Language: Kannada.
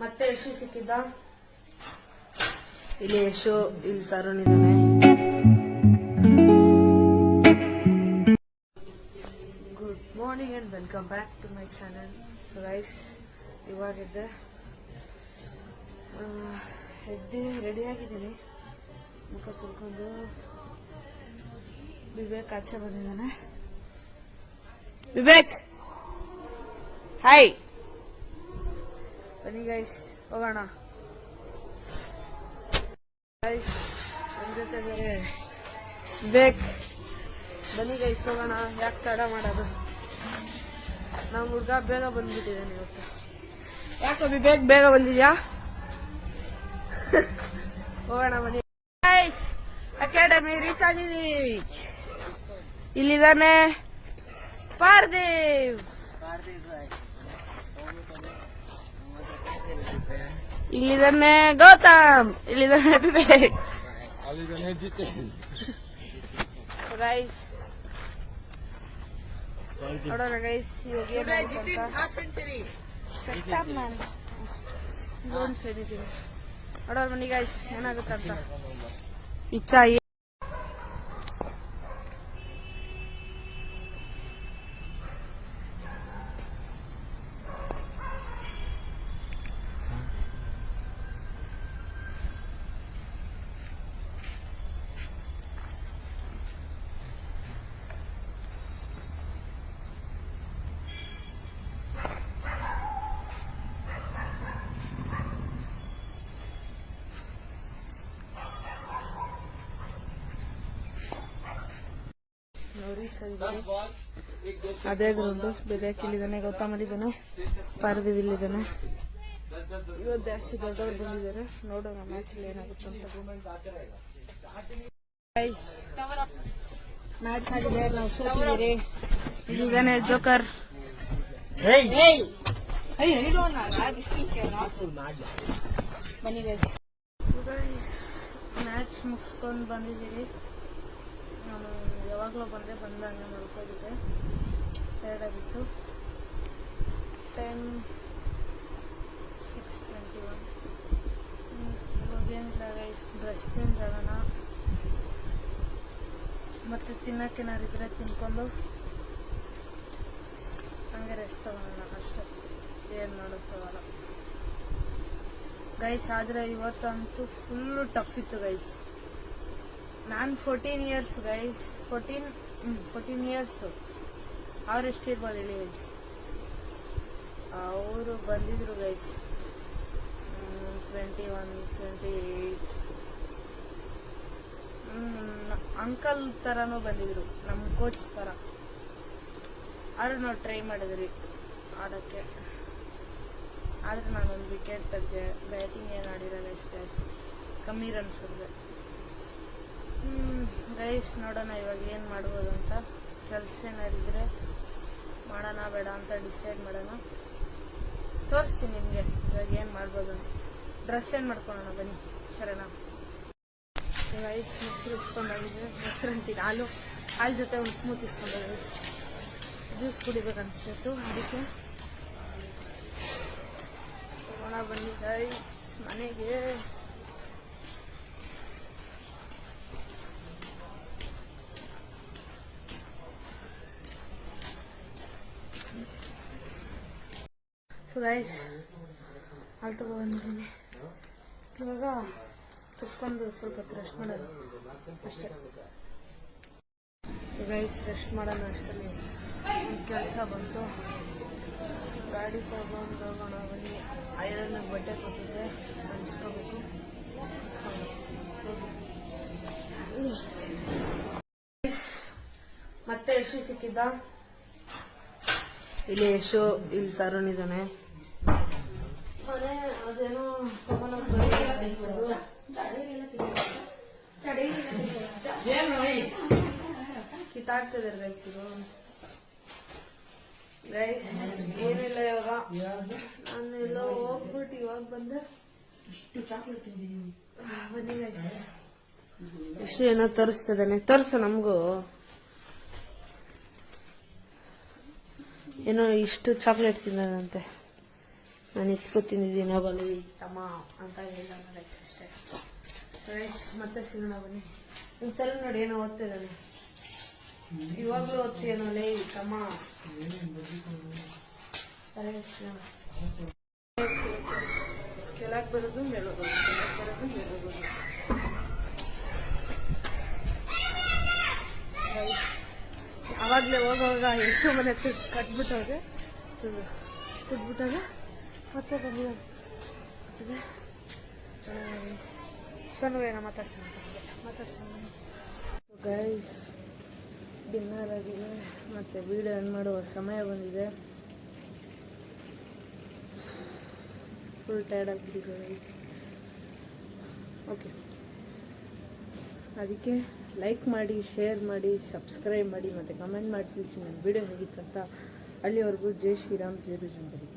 ಮತ್ತೆ ಯಶು ಸಿಕ್ಕಿದ್ದ. ಇಲ್ಲಿ ಯಶು, ಇಲ್ಲಿ ತರುಣ್ ಇದ್ದಾನೆ. Good morning and welcome back to my channel. So guys, ಇವಾಗಿದ್ದೆ ರೆಡಿಯಾಗಿದ್ದೀನಿ. ಮುಖ ತೊಳ್ಕೊಂಡು ವಿವೇಕ್ ಆಚೆ ಬಂದಿದ್ದಾನೆ. ವಿವೇಕ್, ಹಾಯ್, ಬನ್ನಿ ಗೈಸ್ ಹೋಗೋಣ. ಗೈಸ್ ನನ್ನ ಜೊತೆ ಬೇರೆ ವಿವೇಕ್, ಬನ್ನಿ ಗೈಸ್ ಹೋಗೋಣ. ಯಾಕೆ ತಡ ಮಾಡೋದು? ನಮ್ಮ ಹುಡುಗ ಬೇಗ ಬಂದ್ಬಿಟ್ಟಿದ್ದಾನೆ ಇವತ್ತು. ಯಾಕೋ ವಿವೇಕ್ ಬೇಗ ಬಂದಿದ್ಯಾ? ಹೋಗೋಣ ಬನ್ನಿ ಗೈಸ್. ಅಕಾಡೆಮಿ ರೀಚ್ ಆಗಿದ್ದೀವಿ. ಇಲ್ಲಿದ್ದಾನೆ ಪಾರ್ದೇವ್, ಇಲ್ಲಿದ್ದಾನೆ ಗೌತಮ್, ಇಲ್ಲಿದ್ದಾನೆ ವಿವೇಕ್, ಗೈಸ್ ನೋಡೋಣ ಗೈಸ್. ಇವಾಗ ನೋಡೋಣ ಬನ್ನಿ ಗೈಸ್ ಏನಾಗುತ್ತಂತ. ಇಚ್ಛಾ ಅದೇ ಗ್ರೌಂಡು. ವಿವೇಕ್ ಇಲ್ಲಿದ್ದಾನೆ, ಗೌತಮ್ ಇಲ್ಲಿದ್ದಾನೆ, ಪಾರ್ದೇವ್ ಇಲ್ಲಿದ್ದಾನೆ. ಇವತ್ತು ಜಾಸ್ತಿ ದೊಡ್ಡವ್ರು ಬಂದಿದ್ದಾರೆ. ನೋಡೋಣ ಮ್ಯಾಚ್ ಅಲ್ಲಿ ಏನಾಗುತ್ತೆ ಅಂತ. ಮ್ಯಾಚ್ ಆಗಿದೆ, ನಾವು ಸೋತಿದ್ದೀರಿ. ಇಲ್ಲಿದ್ದಾನೆ ಜೋಕರ್. ಬನ್ನಿ ಗೈಸ್, ಮ್ಯಾಚ್ ಮುಗಿಸ್ಕೊಂಡು ಬಂದಿದ್ದೀರಿ. ನಾನು ಯಾವಾಗಲೂ ಬಂದಂಗೆ ಮಾಡ್ಕೊಂಡಿದ್ದೆ. ಎರಡಾಗಿತ್ತು. 10:06:21. ಇವಾಗೇನಿಲ್ಲ ಗೈಸ್, ಡ್ರೆಸ್ ಚೇಂಜ್ ಆಗೋಣ, ಮತ್ತು ತಿನ್ನೋಕ್ಕೇನಾರಿದ್ರೆ ತಿನ್ಕೊಂಡು ಹಂಗೆ ರೆಸ್ಟ್ ತಗೊಳ್ಳೋಣ ಅಷ್ಟೇ. ಏನು ಮಾಡೋಕ್ಕಾಗಲ್ಲ ಗೈಸ್. ಆದರೆ ಇವತ್ತಂತೂ ಫುಲ್ಲು ಟಫ್ ಇತ್ತು ಗೈಸ್. ನಾನು 14 ಇಯರ್ಸ್ ಗೈಸ್, 14 ಇಯರ್ಸು. ಅವ್ರು ಎಷ್ಟಿರ್ಬೋದು ಹೇಳಿ ಗೈಸ್? ಅವರು ಬಂದಿದ್ರು ಗೈಸ್ 21, 28. ಅಂಕಲ್ ಥರನೂ ಬಂದಿದ್ರು, ನಮ್ಮ ಕೋಚ್ ಥರ. ಆದರೂ ನಾವು ಟ್ರೈ ಮಾಡಿದ್ರಿ ಆಡೋಕ್ಕೆ. ಆದರೆ ನಾನೊಂದು ವಿಕೆಟ್ ತೆಗೆದೆ. ಬ್ಯಾಟಿಂಗ್ ಏನು ಆಡಿರಲ್ಲ, ಎಷ್ಟು ಜಾಸ್ತಿ ಕಮ್ಮಿ ರನ್ಸ್ ಹೊಡೆದೆ. ಗೈಸ್ ನೋಡೋಣ ಇವಾಗ ಏನು ಮಾಡ್ಬೋದು ಅಂತ. ಕೆಲಸ ಏನಾರಿದ್ರೆ ಮಾಡೋಣ ಬೇಡ ಅಂತ ಡಿಸೈಡ್ ಮಾಡೋಣ. ತೋರಿಸ್ತೀನಿ ನಿಮಗೆ ಇವಾಗ ಏನು ಮಾಡ್ಬೋದು ಅಂತ. ಡ್ರೆಸ್ ಏನು ಮಾಡ್ಕೊಳ್ಳೋಣ ಬನ್ನಿ, ಸರಿನಾ? ಗೈಸ್ ಮೊಸರು ಇಸ್ಕೊಂಡೋಗಿದ್ದೆ. ಮೊಸರು ಅಂತೀನಿ, ಹಾಲು ಜೊತೆ ಒಂದು ಸ್ಮೂತ್ ಇಸ್ಕೊಂಡೋಗಿ ಜ್ಯೂಸ್ ಕುಡಿಬೇಕು ಅನಿಸ್ತಿತ್ತು. ಅದಕ್ಕೆ ತಗೋಣ ಬನ್ನಿ ಗೈಸ್ ಮನೆಗೆ. ಸೊ ಗೈಸ್ ಅಲ್ಲಿ ತಗೊಬಂದಿದ್ದೀನಿ. ಇವಾಗ ಕುತ್ಕೊಂಡು ಸ್ವಲ್ಪ ರೆಸ್ಟ್ ಮಾಡೋದು ಅಷ್ಟೇ. ಸೊ ಗೈಸ್ ರೆಸ್ಟ್ ಮಾಡೋಣ ಅಷ್ಟರಲ್ಲಿ ಕೆಲಸ ಬಂತು. ಗಾಡಿ ತಗೊಂಡು ಹೋಗೋಣ ಬನ್ನಿ. ಐರನ್ಗೆ ಬಟ್ಟೆ ಕೊಟ್ಟಿದ್ದೆ, ಇಸ್ಕೋಬೇಕು. ಮತ್ತೆ ಯಶು ಸಿಕ್ಕಿದ್ದ. ಇಲ್ಲಿ ಯಶು, ಇಲ್ಲಿ ತರುಣ್ ಇದ್ದಾನೆ. ಅದೇನೋ ಕಿತ್ತಾಡ್ತಿದ್ದಾರೆ ಗೈಸ್. ಗೈಸ್ ಏನಿಲ್ಲ, ಇವಾಗ ನಾನೆಲ್ಲ ಹೋಗ್ಬಿಟ್ಟು ಇವಾಗ ಬಂದೆ. ಬನ್ನಿ ಗೈಸ್. ಎಷ್ಟು ಏನೋ ತೋರಿಸ್ತಿದ್ದಾನೆ, ತೋರಿಸು ನಮಗೂ. ಏನೋ ಇಷ್ಟು ಚಾಕ್ಲೇಟ್ ತಿನ್ನೋದಂತೆ. ನಾನು ಇಟ್ಕೊತಿದ್ದೀನಿ ಹೋಗಲ್ಲ ತಮ್ಮ ಅಂತ ಹೇಳಿಲ್ಲ ಅಷ್ಟೇ. ಗೈಸ್ ಮತ್ತೆ ಸಿಗೋಣ ಬನ್ನಿ. ನಿಮ್ಮ ತರ ನೋಡಿ ಏನೋ ಓದ್ತಿದ್ದಾನೆ, ಇವಾಗಲೂ ಓದ್ತೀಯನೋ ಲೇ ತಮ್ಮ. ಸರಿ ಸಿಗೋಣ. ಕೆಳಗೆ ಬರೋದು ಮೇಲೆ ಹೋಗೋದು, ಕೆಳಗೆ ಬರೋದು ಮೇಲೆ ಹೋಗೋದು. ಅವಾಗಲೇ ಹೋಗುವಾಗ ಎಷ್ಟೋ ಮನೆ ಕಟ್ಬಿಟ್ಟವ್ರೆ, ತುಡ್ಬಿಟ್ಟಾಗ ಮತ್ತೆ ಬಂದಿದ್ದಾರೆ. ಸಣ್ಣ ಮಾತಾಡ್ಸೋಣ. ಗೈಸ್ ಡಿನ್ನರ್ ಆಗಿದೆ ಮತ್ತು ವೀಡಿಯೋ ಏನು ಮಾಡುವ ಸಮಯ ಬಂದಿದೆ. ಫುಲ್ ಟೈರ್ಡ್ ಆಗಿಬಿಟ್ಟಿದೆ ಗೈಸ್. ಓಕೆ, ಅದಕ್ಕೆ ಲೈಕ್ ಮಾಡಿ, ಶೇರ್ ಮಾಡಿ, ಸಬ್ಸ್ಕ್ರೈಬ್ ಮಾಡಿ ಮತ್ತು ಕಮೆಂಟ್ ಮಾಡಿ ತಿಳಿಸಿ ನನ್ನ ವೀಡಿಯೋ ಹೇಗಿತ್ತು ಅಂತ. ಅಲ್ಲಿವರೆಗೂ ಜೈ ಶ್ರೀರಾಮ್, ಜೈ ಬಜರಂಗಬಲಿ.